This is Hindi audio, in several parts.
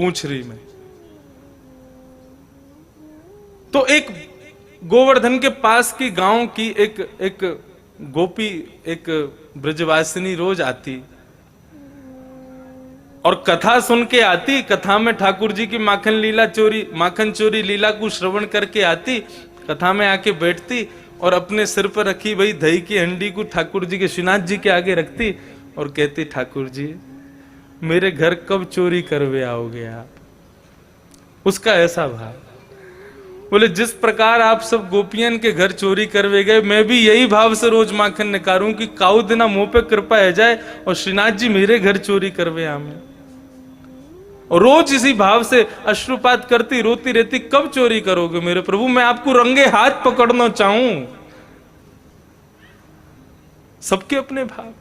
पूंछरी में। तो एक गोवर्धन के पास की गांव की एक गोपी, एक ब्रजवासिनी रोज आती और कथा सुन के आती। कथा में ठाकुर जी की माखन चोरी लीला को श्रवण करके आती। कथा में आके बैठती और अपने सिर पर रखी भाई दही की हंडी को ठाकुर जी के, श्रीनाथ जी के आगे रखती और कहती, ठाकुर जी मेरे घर कब चोरी करवे आओगे आप। उसका ऐसा भाव। बोले जिस प्रकार आप सब गोपियन के घर चोरी करवे गए, मैं भी यही भाव से रोज माखन निकारूं कि काऊ दिना मुंह पे कृपा है जाए और श्रीनाथ जी मेरे घर चोरी करवे आमे। और रोज इसी भाव से अश्रुपात करती, रोती रहती, कब चोरी करोगे मेरे प्रभु, मैं आपको रंगे हाथ पकड़ना चाहूं। सबके अपने भाव।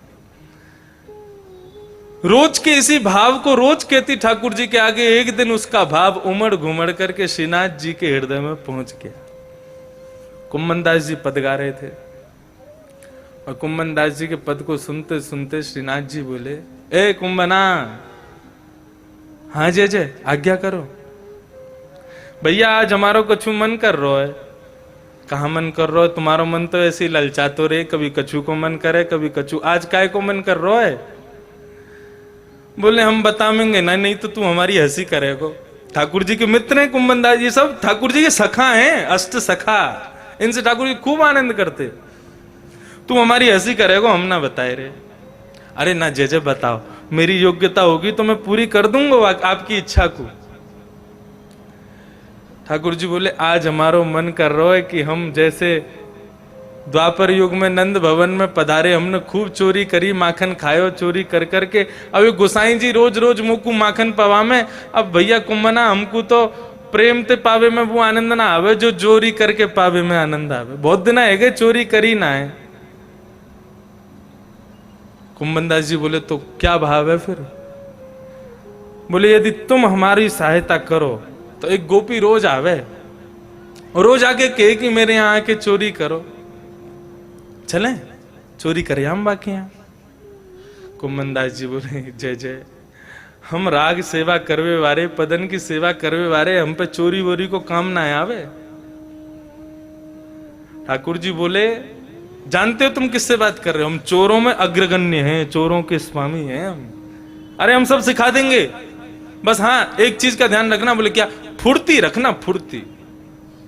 रोज के इसी भाव को रोज कहती ठाकुर जी के आगे। एक दिन उसका भाव उमड़ घुमड़ करके श्रीनाथ जी के हृदय में पहुंच गया। कुम्मन दास जी पद गा रहे थे और कुम्मन दास जी के पद को सुनते सुनते श्रीनाथ जी बोले, ए कुम्बना, हाँ जय जय, आज्ञा करो। भैया आज हमारो कछु मन कर रो है। कहा मन कर रो है? तुम्हारो मन तो ऐसे ही ललचातो रे, कभी कछु को मन करे कभी कछु। आज काय को मन कर रो है? बोले हम बताएंगे ना, नहीं तो तू हमारी हंसी करेगो। ठाकुर जी के मित्र हैं कुम्मन दास, ये सब ठाकुर जी के सखा हैं, अष्ट सखा। इनसे ठाकुर जी खूब आनंद करते। तू हमारी हंसी करेगो, हम ना बताए रे। अरे ना जय जय बताओ, मेरी योग्यता होगी तो मैं पूरी कर दूंगा आपकी इच्छा को। ठाकुर जी बोले आज हमारो मन कर रहा है कि हम जैसे द्वापर युग में नंद भवन में पधारे, हमने खूब चोरी करी, माखन खायो चोरी कर करके। अब गोसाई जी रोज रोज मुकू माखन पवा में। अब भैया कुम्मना हमको तो प्रेम ते पावे में वो आनंद ना आवे जो चोरी करके पावे में आनंद आवे। बहुत दिन है गए चोरी करी ना है। कुम्मन दास जी बोले तो क्या भाव है फिर? बोले यदि तुम हमारी सहायता करो तो एक गोपी रोज आवे और रोज आके कहे कि मेरे यहां आके चोरी करो, चलें चोरी करें हम बाकी यहां। कुम्मन दास जी बोले जय जय, हम राग सेवा करवे वारे, पदन की सेवा करवे वारे, हम पे चोरी वोरी को काम ना आवे। ठाकुर जी बोले जानते हो तुम किससे बात कर रहे हो? हम चोरों में अग्रगण्य हैं, चोरों के स्वामी हैं हम। अरे हम सब सिखा देंगे, बस हाँ एक चीज का ध्यान रखना। बोले क्या? फुर्ती रखना, फुर्ती,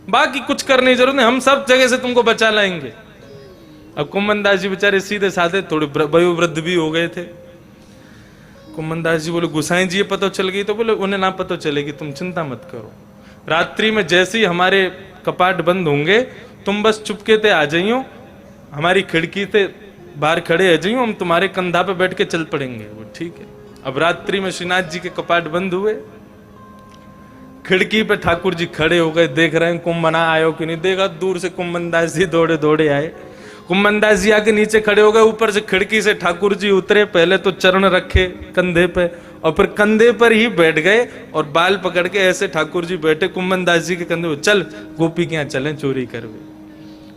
बाकी कुछ करने की जरूरत नहीं, हम सब जगह से तुमको बचा लाएंगे। अब कुम्मन दास जी बेचारे सीधे साधे, थोड़े वयोवृद्ध भी हो गए थे। कुम्मन दास जी बोले गोसाई जी ये पता चल गई तो बोले उन्हें ना पता चलेगी, तुम चिंता मत करो। रात्रि में जैसे ही हमारे कपाट बंद होंगे तुम बस चुपके ते आ जाइयो, हमारी खिड़की से बाहर खड़े आ जाइयो, हम तुम्हारे कंधा पे बैठ के चल पड़ेंगे। वो ठीक है। अब रात्रि में श्रीनाथ जी के कपाट बंद हुए, खिड़की पे ठाकुर जी खड़े हो गए, देख रहे हैं कुम्मना आयो कि नहीं। देखा दूर से कुम्मन दास जी दौड़े दौड़े आए। कुम्मन दास जी आके नीचे खड़े हो गए, ऊपर से खिड़की से ठाकुर जी उतरे, पहले तो चरण रखे कंधे पे और फिर कंधे पर ही बैठ गए और बाल पकड़ के ऐसे ठाकुर जी बैठे कुम्मन दास जी के कंधे पे। चल गोपी के यहाँ चलें चोरी करवे।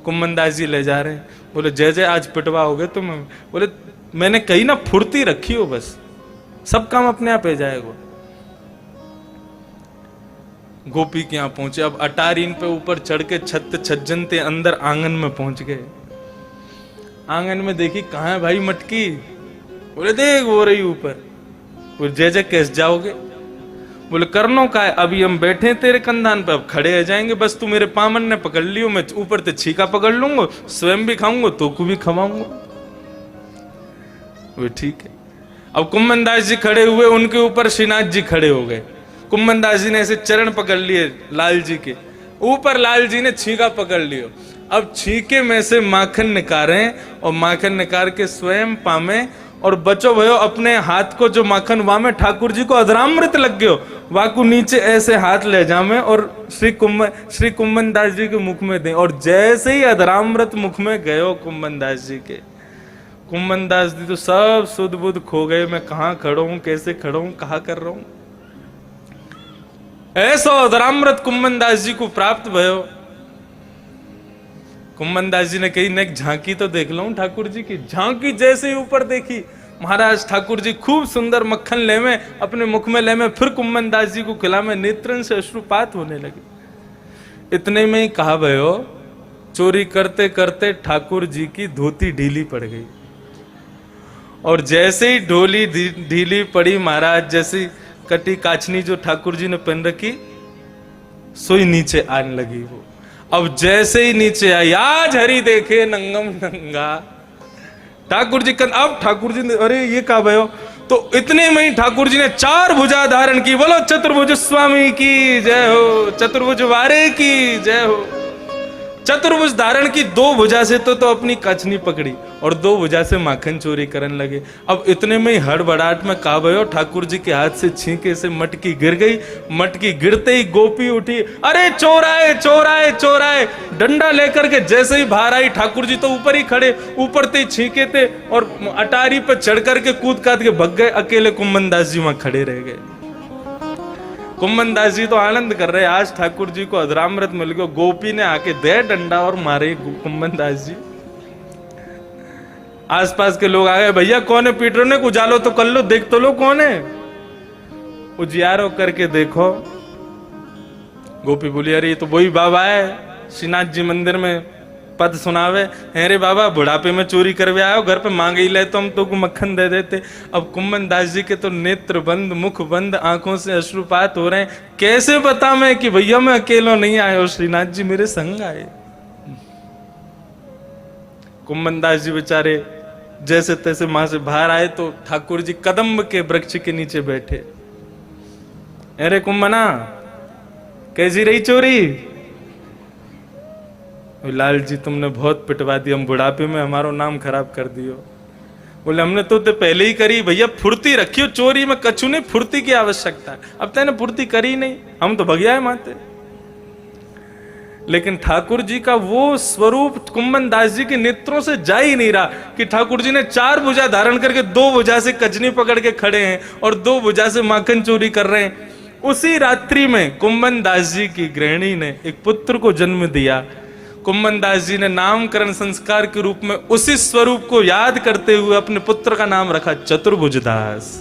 कुम्मन दास जी ले जा रहे हैं। बोले जय जय आज पिटवा हो गए तुम। बोले मैंने कही ना फुर्ती रखी हो, बस सब काम अपने आप हो जाएगा। गोपी के यहाँ पहुंचे। अब अटारीन पे ऊपर चढ़ के छत छज्जनते अंदर आंगन में पहुंच गए। आंगन में देखी कहाँ है भाई मटकी। बोले देख वो रही ऊपर। बोले जय जय कैसे जाओगे? बोले करनो का है, अभी हम बैठे तेरे कंधान पे, अब खड़े आ जाएंगे, बस तू मेरे पामन ने पकड़ लियो, मैं ऊपर से छीका पकड़ लूंगा, स्वयं भी खाऊंगा तो को भी खवाऊंगा। वो ठीक है। अब कुम्मन दास जी खड़े हुए, उनके ऊपर श्रीनाथ जी खड़े हो गए। कुम्मन दास जी ने ऐसे चरण पकड़ लिए लाल जी के ऊपर, लाल जी ने छीका पकड़ लियो। अब छीके में से माखन निकाले और माखन निकाल के स्वयं पामे और बचो भयो अपने हाथ को जो माखन वहां में ठाकुर जी को अधरामृत लग गयो, वहां को नीचे ऐसे हाथ ले जामे और श्री कुम्मन दास जी के मुख में दे। और जैसे ही अधरामृत मुख में गयो कुम्मन दास जी के, कुम्मन दास जी तो सब सुध बुध खो गए। मैं कहाँ खड़ा हूं, कैसे खड़ा हूं, कहा कर रहा हूं। ऐसा अधरामृत कुम्मन दास जी को प्राप्त भयो। कुम्मन दास जी ने कही नेक झांकी तो देख लो ठाकुर जी की। झांकी जैसे ही ऊपर देखी महाराज ठाकुर जी खूब सुंदर मक्खन ले में अपने मुख में ले में, फिर कुम्मन दास जी को खिला में, नेत्रन से अश्रुपात होने लगे। इतने में ही कहा भयो, चोरी करते करते ठाकुर जी की धोती ढीली पड़ गई, और जैसे ही ढोली ढीली पड़ी महाराज, जैसी कटी काचनी जो ठाकुर जी ने पहन रखी, सोई नीचे आने लगी वो। अब जैसे ही नीचे आई, आज हरि देखे नंगम नंगा, ठाकुर जी अब ठाकुर जी ने, अरे ये कहा भयो, तो इतने में ही ठाकुर जी ने 4 भुजा धारण की। बोलो चतुर्भुज स्वामी की जय हो, चतुर्भुज वारे की जय हो। चतुर्भुज धारण की, 2 भुजा से तो अपनी कचनी पकड़ी और 2 भुजा से माखन चोरी करने लगे। अब इतने में ही हड़बड़ाहट में कहा भयो, ठाकुर जी के हाथ से छींके से मटकी गिर गई। मटकी गिरते ही गोपी उठी, अरे चोर आए चोर आए चोर आए, डंडा लेकर के जैसे ही बाहर आई, ठाकुर जी तो ऊपर ही खड़े, ऊपर ते छींके थे और अटारी पर चढ़ करके कूद काद के भग गए। अकेले कुम्मन दास जी वहां खड़े रह गए। कुम्मन दास जी तो आनंद कर रहे, आज ठाकुर जी को अधरामृत मिल गया। गोपी ने आके दे डंडा और मारे कुम्मन दास जी। आसपास के लोग आ गए, भैया कौन है पीट रहे, ने उजालो तो कर लो, देख तो लो कौन है। उजियारो करके देखो, गोपी बोली, अरे ये तो वही बाबा है, श्रीनाथ जी मंदिर में पद सुनावे। अरे बाबा बुढ़ापे में चोरी करवे आयो, घर पे मांग ही ले तो हम तो मक्खन दे देते। अब कुम्मन दास जी के तो नेत्र बंद, मुख बंद, आंखों से अश्रुपात हो रहे हैं। कैसे बता मैं कि भैया मैं अकेला नहीं आया, श्रीनाथ जी मेरे संग आए। कुम्मन दास जी बेचारे जैसे तैसे वहां से बाहर आए तो ठाकुर जी कदम्ब के वृक्ष के नीचे बैठे। अरे कुम्मना कैसी रही चोरी? लाल जी तुमने बहुत पिटवा दी, हम बुढ़ापे में हमारा नाम खराब कर दियो। बोले हमने तो पहले ही करी भैया, फुर्ती रखियो, चोरी में कछु नहीं, फुर्ती की आवश्यकता है। अब तैने फुर्ती करी नहीं, हम तो भगिया माते। लेकिन ठाकुर जी का वो स्वरूप कुम्मन दास जी के नेत्रों से जा ही नहीं रहा कि ठाकुर जी ने 4 भुजा धारण करके 2 भुजा से कजनी पकड़ के खड़े हैं और 2 भुजा से माखन चोरी कर रहे हैं। उसी रात्रि में कुम्मन दास जी की गृहिणी ने एक पुत्र को जन्म दिया। कुम्मन दास जी ने नामकरण संस्कार के रूप में उसी स्वरूप को याद करते हुए अपने पुत्र का नाम रखा चतुर्भुज दास।